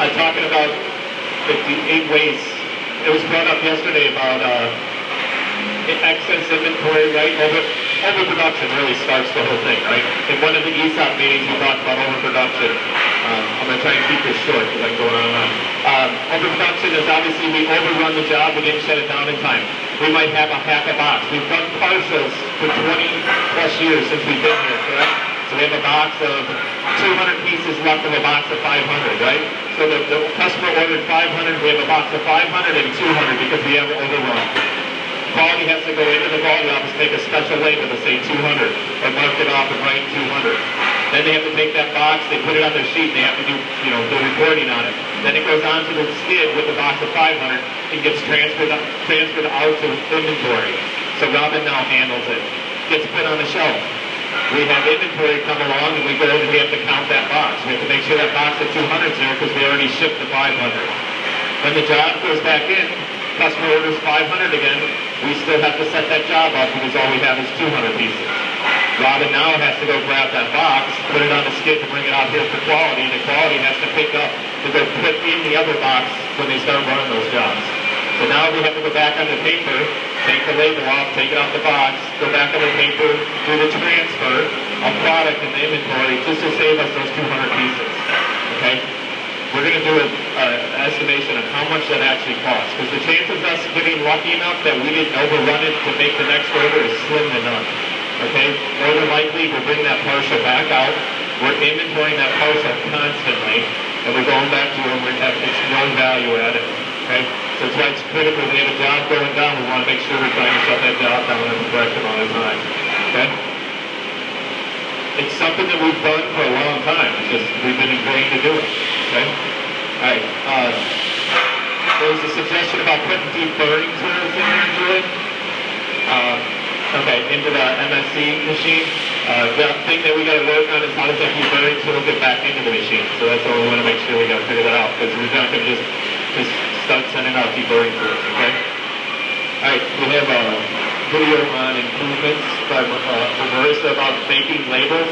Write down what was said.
talking about the 8 ways. It was brought up yesterday about excess inventory, right? Overproduction really starts the whole thing, right? In one of the ESOP meetings, we talked about overproduction. I'm going to try and keep this short because I'm going on and on. Overproduction is obviously we overrun the job, we didn't shut it down in time. We might have a half a box. We've done partials for 20 plus years since we've been here, correct? So we have a box of 200 pieces left of a box of 500, right? So the customer ordered 500, we have a box of 500 and 200 because we have overrun. Quality has to go into the quality office, make a special label to say 200, or mark it off and write 200. Then they have to take that box, they put it on their sheet, and they have to do, the reporting on it. Then it goes on to the skid with the box of 500 and gets transferred out to inventory. So Robin now handles it. Gets put on the shelf. We have inventory come along and we go and we have to count that box. We have to make sure that box of 200 is there because we already shipped the 500. When the job goes back in, customer orders 500 again, we still have to set that job up because all we have is 200 pieces. Robin now has to go grab that box, put it on the skid to bring it out here for quality, and the quality has to pick up to go put in the other box when they start running those jobs. So now we have to go back on the paper, take the label off, take it off the box, go back on the paper, do the transfer of product in the inventory just to save us those 200 pieces. Okay? We're going to do an estimation of how much that actually costs. Because the chances of us getting lucky enough that we didn't overrun it to make the next order is slim to none. Okay? More than likely, we'll bring that partial back out. We're inventorying that partial constantly. And we're going back to where we have its known value added. Okay? So it's why it's critical. We have a job going down. We want to make sure we're trying to shut that job down at the correct amount of time. Okay? It's something that we've done for a long time. It's just we've been ingrained to do it. Okay? Alright. There was a suggestion about putting deep burring tools in there, Julie. Okay, into the MSC machine. The thing that we got to work on is how does that deep burring tool get back into the machine. So that's what we want to make sure we got to figure that out because we're not going to just start sending out deep burring tools. Okay? Alright, we have a video on improvements by Marissa about making labels.